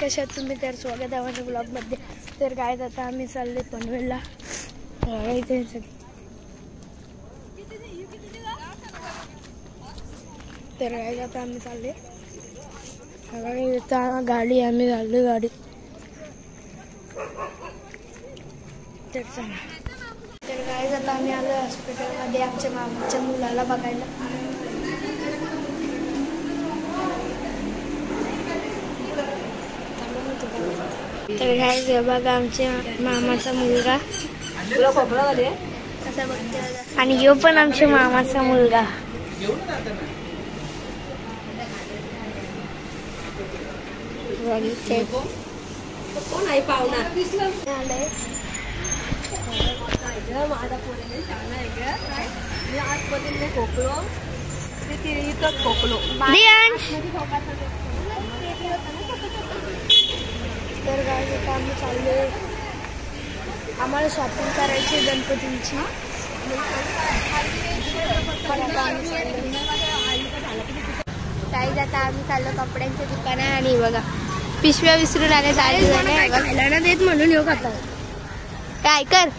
कशा आहात तुम्ही? तर स्वागत आहे माझ्या ब्लॉगमध्ये. तर काय आता आम्ही चालले पनवेलला. तर काय आता आम्ही चालले गाडी, आम्ही चाललो गाडी. तर चला. तर काय आता आम्ही आलो हॉस्पिटलमध्ये आमच्या मामाच्या मुलाला बघायला. तर काय बघा आमच्या मामाचा मुलगा आणि यो पण आमच्या मामाचा मुलगा. कोण आहे पाहुणा? तर काय आम्ही चालले, आम्हाला शॉपिंग करायची गणपतींची. काही जाता आम्ही चाललो कपड्यांच्या दुकानात आणि बघा पिशव्या विसरून आले. खायला ना देत म्हणून येऊ खाता. काय कर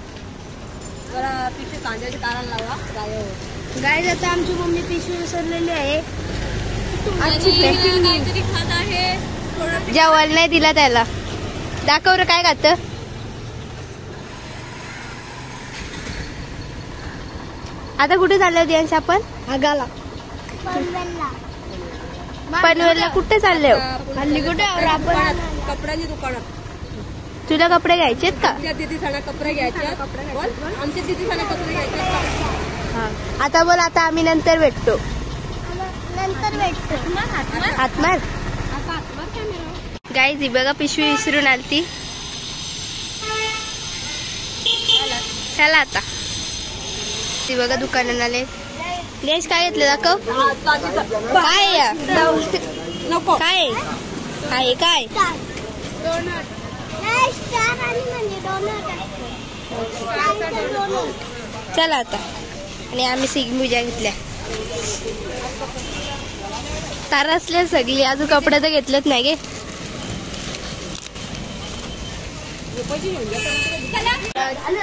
पिशवी कांद्याचे कारण लावा. गाय जाता आमची मम्मी पिशवी विसरलेली आहे. जेवण नाही दिला त्याला. दाखव रे काय खात. आता कुठे चाललो दियांश आपण? आगाला पनवेलला. कुठे चालले हल्ली? कुठे आपण? कपड्याची दुकानात. तुला कपडे घ्यायचेत का? दिदीसाठी कपडे घ्यायचे. आमच्या दिदीसाठी कपडे घ्यायचे. आता बोल. आता आम्ही नंतर भेटतो. हातमार गाईज. बघा पिशवी विसरून आलती. चला आता. ती बघा दुकानात आले. देश काय घेतलं दाखव. काय नको काय आहे? काय चला आता. आणि आम्ही सिगमुजा घेतल्या. तारासल्या सगळी. अजून कपडे तर घेतलेच नाही गे.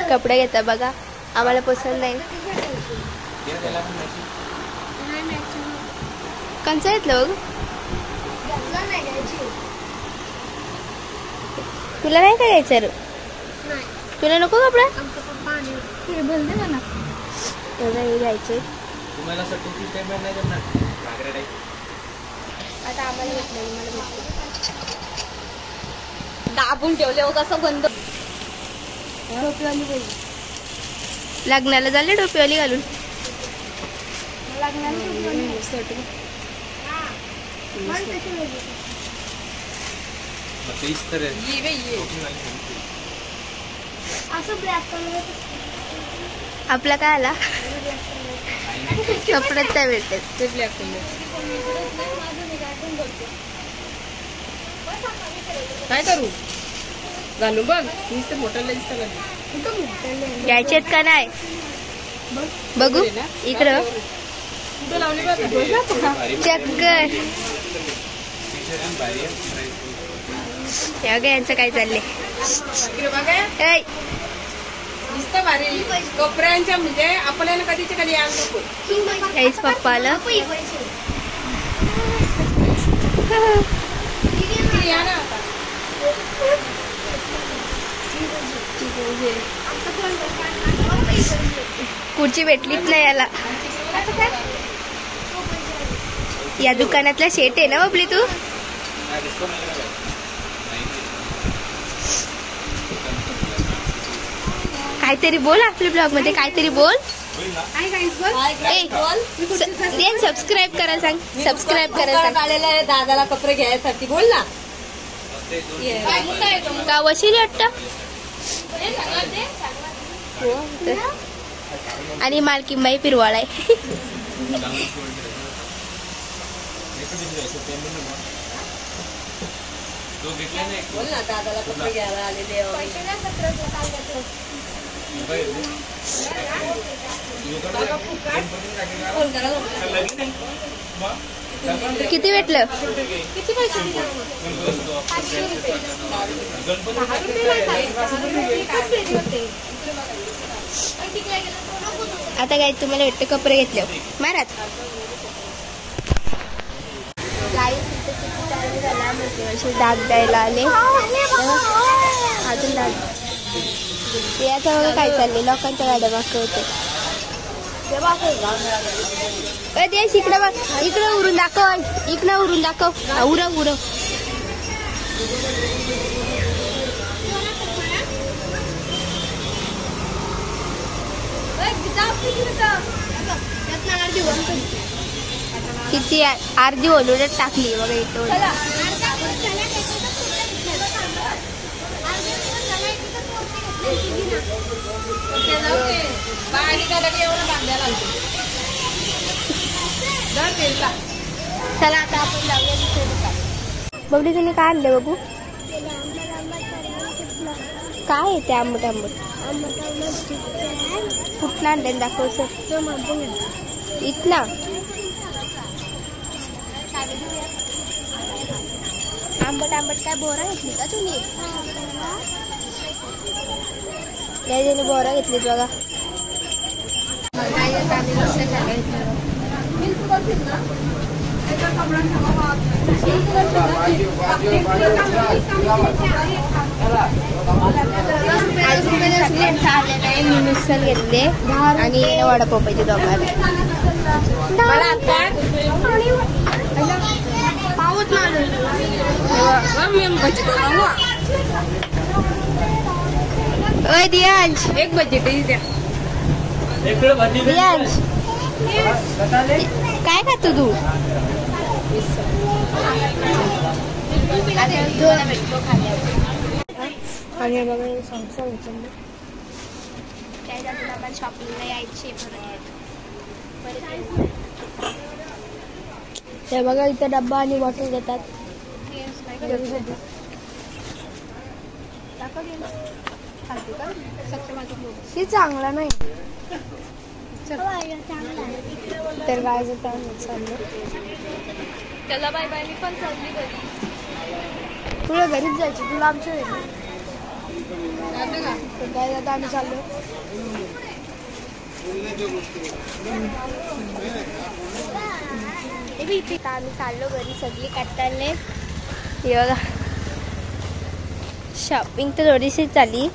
कपडे घेता बघा. आम्हाला पसंत नाही. कंच घेतलं बघ. तुला नाही काय घ्यायचं रे? तुला नको कपडा? हे घ्यायचे. आता आम्हाला घेतलं. दाबून ठेवले हो कसं बंद. टोपीवाली पाहिजे. लग्नाला झाले टोपीवाली घालून. आपला काय आला कपड्यात काय भेटते. काय करू? घालू बघ. मोठ्याला घ्यायचेत का नाही बघू. इकडं चक्कर. यांचं काय चाललंय? भारी कपड्यांच्या म्हणजे आपल्याला कधीच्या कधी काहीच पप्पा आलं. कुठची भेटलीच नाही याला. या दुकानातला शेट आहे ना बाबली तू? काहीतरी बोल आपल्या ब्लॉग मध्ये. काहीतरी बोल. सबस्क्राईब करा सांग. सबस्क्राईब करा सांग. आलेला आहे दादाला कपडे घ्यायसाठी. बोल ना. का वशिली वाटतं. आणि मालकीबाई पिरवाळ आहे. बोल ना. दादाला कपडे घ्यायला आलेले. फोन करा. किती भेटलं? किती पैसे? आता काय तुम्हाला भेटतं कपडे घेतले मारात दाग द्यायला आले अजून दाग याचा बघा काय चालले लोकांच्या गाड्या बाकी होते इकडे बघ इकडे उरून दाखव इकडे उरून दाखव उरव उरव किती अर्धी ओलूडच टाकली बघा इथं चला आता आपण जाऊया बबली तुम्ही काय आणले बघू काय आहे ते आंबट आंबट कुठं आणले दाखव सर इथला आंबट आंबट काय बोरा घेतली का तुम्ही याने बोरा घेतलीत बघा मी मिक्सर घेतले आणि वडापाव पाहिजे दोघांना दियांश एक बजेट द्या दियांश काय खातो तू आणि बघा समोसा उचलले त्याच्यातून आपण शॉपिंगला यायचे ते बघा इथं डब्बा आणि बॉटल देतात हे चांगला नाही तर काय चाललं त्याला बाय बाय मी पण चालली घरी तुला घरीच जायची तुला आमच्या घरी तर काय जाता आम्ही चाललो आम्ही चाललो घरी सगळी काढताना हे बघा शॉपिंग तर थोडीशीच झाली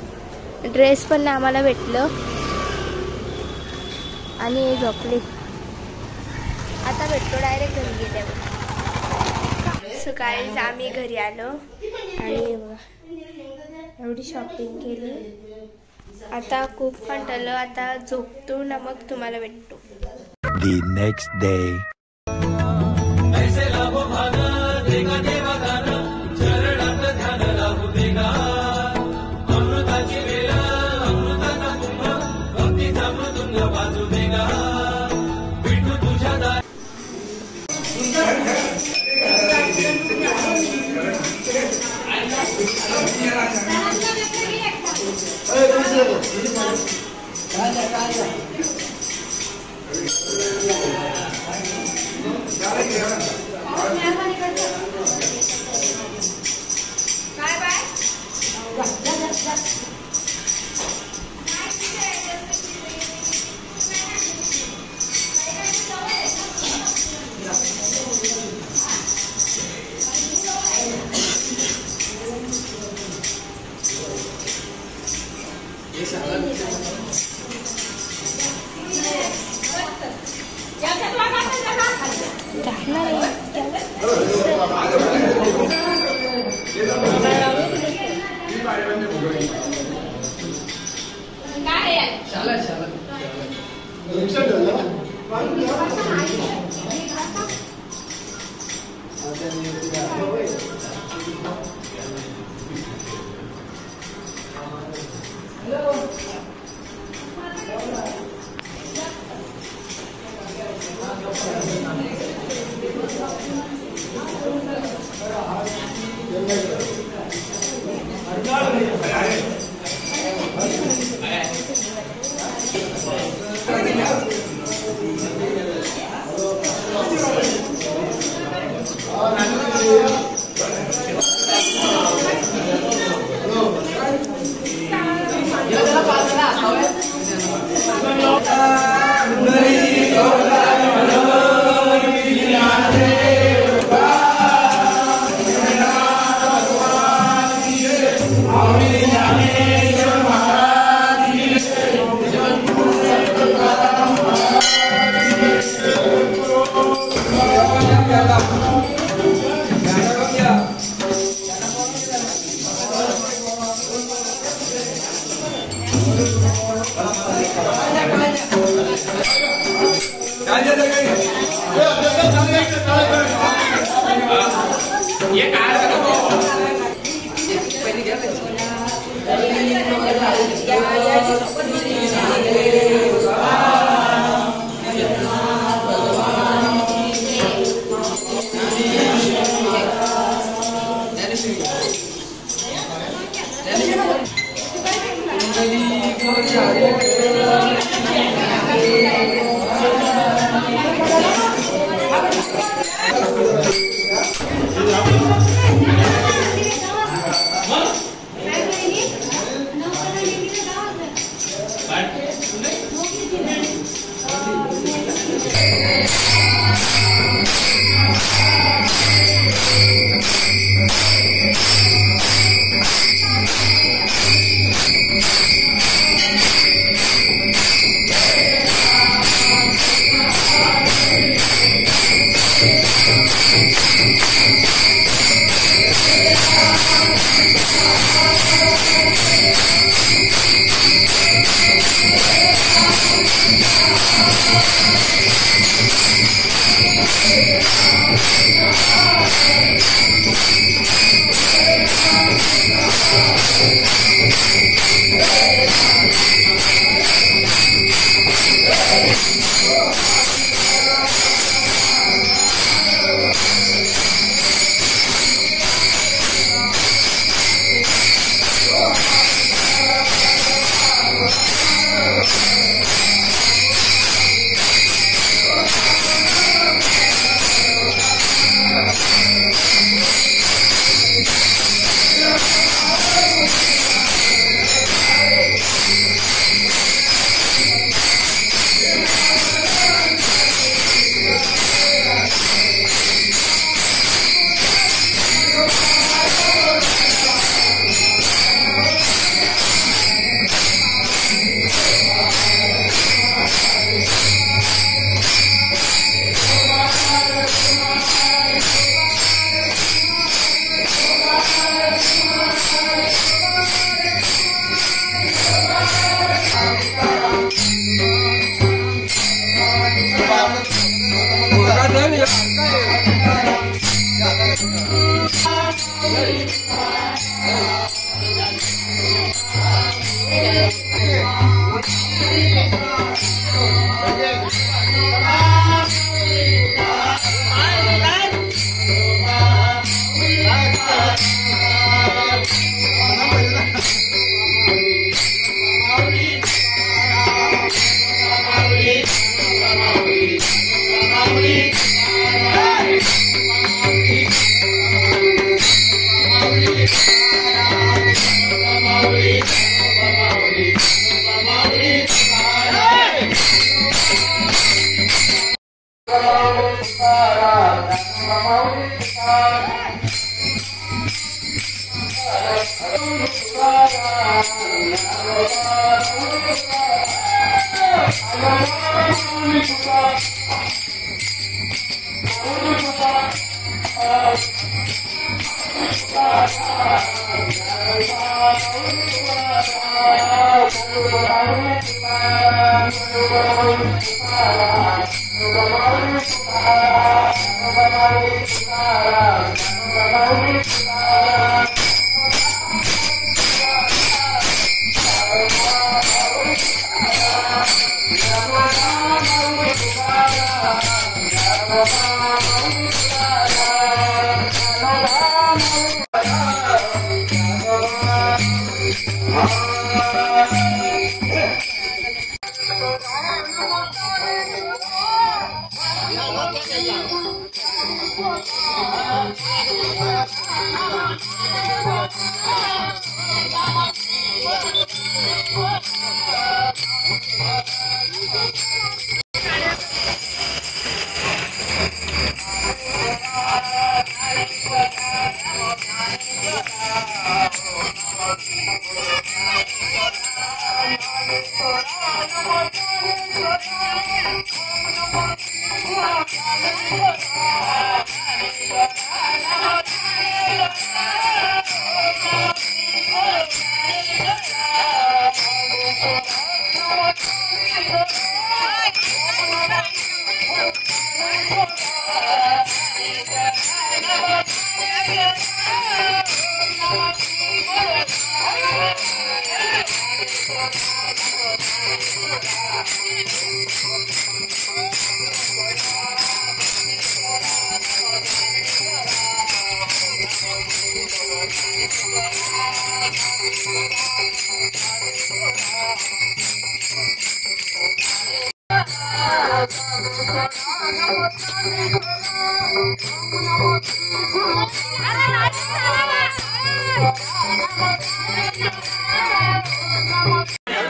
ड्रेस पण आम्हाला भेटलं आणि झोपले आता भेटतो डायरेक्ट घरी गेल्यावर सकाळीच आम्ही घरी आलो आणि एवढी शॉपिंग केली आता खूप कंटाळलो आता झोपतो ना मग तुम्हाला भेटतो The next day.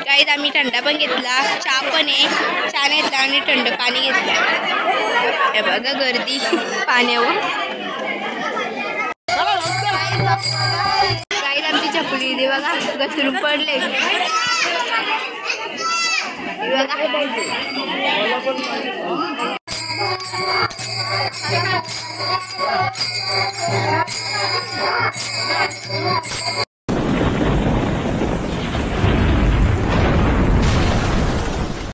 गाईज आम्ही थंडा पण घेतला, चहा पण आहे, चहा घेतला आणि थंड पाणी घेतलं. हे बघा गर्दी पाण्यावर. गाईज आमची चपली दे बघा घसरून पडले. बघा